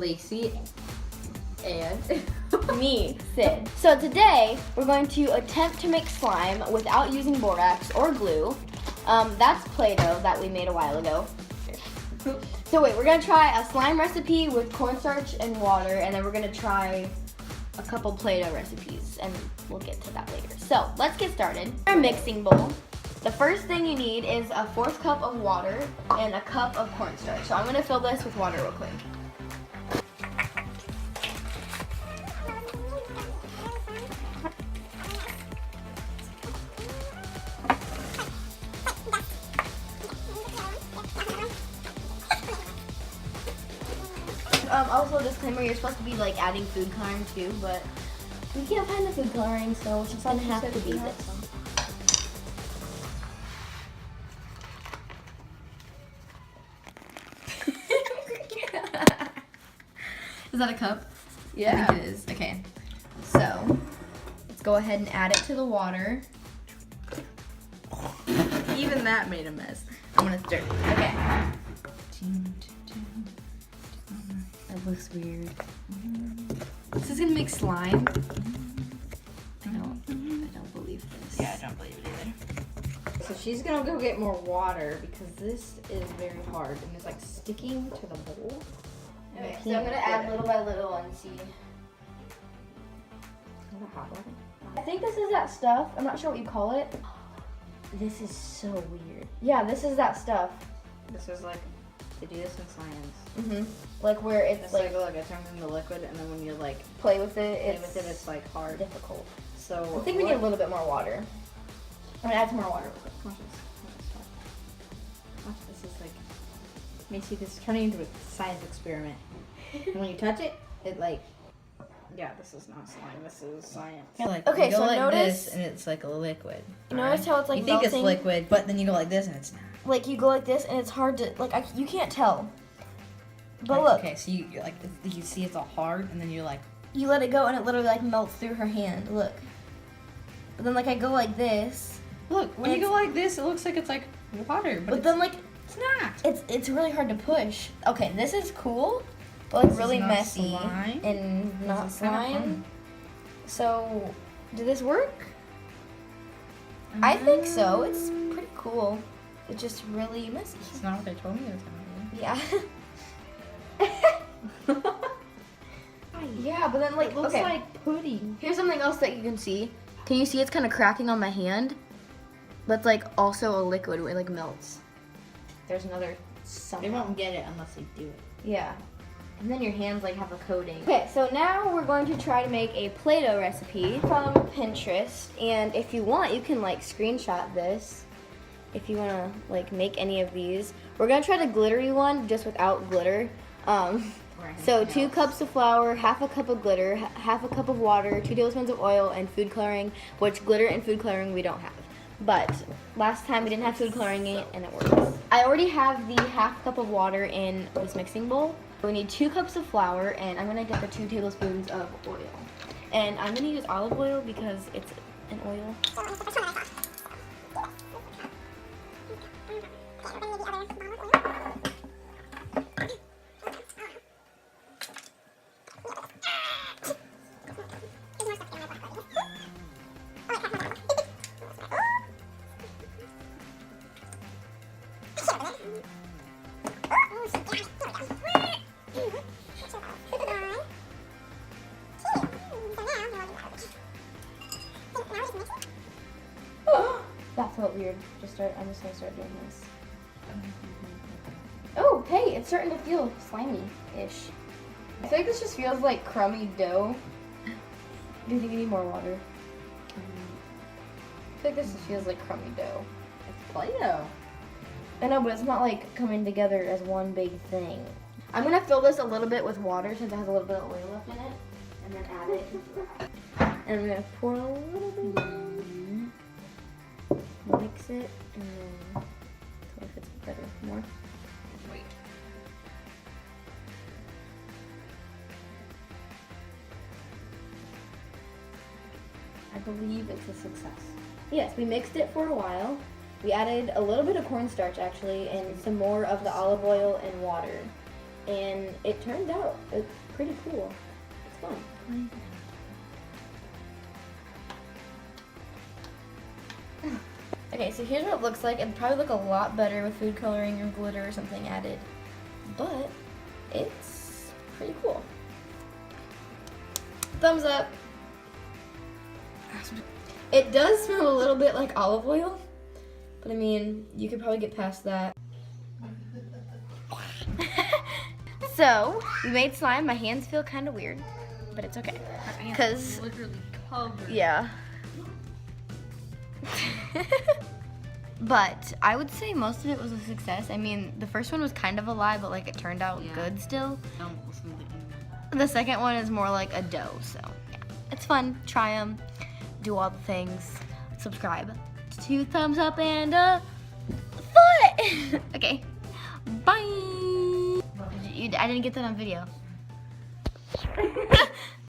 Lacie, and me, Sid. So today, we're going to attempt to make slime without using borax or glue. That's Play-Doh that we made a while ago. So wait, we're gonna try a slime recipe with cornstarch and water, and then we're gonna try a couple Play-Doh recipes, and we'll get to that later. So let's get started. Our mixing bowl. The first thing you need is a 1/4 cup of water and a cup of cornstarch. So I'm gonna fill this with water real quick. Also, disclaimer, you're supposed to be like adding food coloring too, but we can't find the food coloring, so it's just gonna have to be this. Is that a cup? yeah. I think it is. Okay. So let's go ahead and add it to the water. Even that made a mess. I'm gonna stir. Okay. That looks weird. This is gonna make slime. I don't believe this. Yeah, I don't believe it either. So she's gonna go get more water because this is very hard and it's like sticking to the bowl. Okay, so I'm gonna add little by little and see. Is that hot water? I think this is that stuff. I'm not sure what you call it. This is so weird. Yeah, this is that stuff. This is like, they do this in science. Like where it's It's like, look, it turns into liquid, and then when you like play with it, it's like hard. difficult. So I think we need a little bit more water. I'm gonna add some more water. Watch this. This is like, Macy, this is turning into a science experiment. And when you touch it, it like, yeah, this is not slime. This is science. Like, Okay, you go so like notice- this and it's like a liquid. You notice how it's like You think melting? it's liquid, but then you go like this and it's not. Like you go like this, and it's hard to like. You can't tell. But Like, look, Okay, so you're like you see it's all hard, and then you're like, you let it go, and it literally like melts through her hand. Look. But then like I go like this, look. When you go like this, it looks like it's like water, but, but then like it's not. it's really hard to push. Okay, this is cool, but like This is really not messy slime. and not This is kinda slime. fun. So, did this work? I think so. It's pretty cool. It's just really messy. It's not what they told me it was gonna be. Yeah. Yeah, but then like It looks okay. like pudding. Here's something else that you can see. Can you see it's kind of cracking on my hand? But it's like also a liquid where it like melts. There's another They something. won't get it unless they do it. Yeah. And then your hands like have a coating. Okay, so now we're going to try to make a Play-Doh recipe from Pinterest. And if you want, you can like screenshot this. If you want to like make any of these. We're going to try the glittery one just without glitter. So 2 cups of flour, 1/2 cup of glitter, 1/2 cup of water, 2 tablespoons of oil, and food coloring, which glitter and food coloring we don't have. But last time we didn't have food coloring in it, and it works. I already have the 1/2 cup of water in this mixing bowl. We need 2 cups of flour, and I'm gonna get the 2 tablespoons of oil. And I'm gonna use olive oil because it's an oil. That felt weird. I'm just gonna start doing this. Oh, hey, it's starting to feel slimy-ish. I feel like this just feels like crummy dough. Do you think you need more water? I feel like this just feels like crummy dough. It's Play-Doh. I know, but it's not like coming together as one big thing. I'm gonna fill this a little bit with water since it has a little bit of oil left in it, and then add it. And I'm gonna pour a little bit in, mix it, and then tell if it's better. More. Wait. I believe it's a success. Yes, we mixed it for a while. We added a little bit of cornstarch actually, and some more of the olive oil and water. and it turned out pretty cool. It's fun. Okay, so here's what it looks like. It'd probably look a lot better with food coloring or glitter or something added, but it's pretty cool. Thumbs up. It does smell a little bit like olive oil, but I mean, you could probably get past that. So, we made slime. My hands feel kind of weird, but it's okay. Because, literally covered. yeah. But I would say most of it was a success. I mean, the first one was kind of a lie, but like it turned out good still. The second one is more like a dough, so yeah. It's fun. Try them. Do all the things. Subscribe. 2 thumbs up and a foot. Okay. Bye. I didn't get that on video.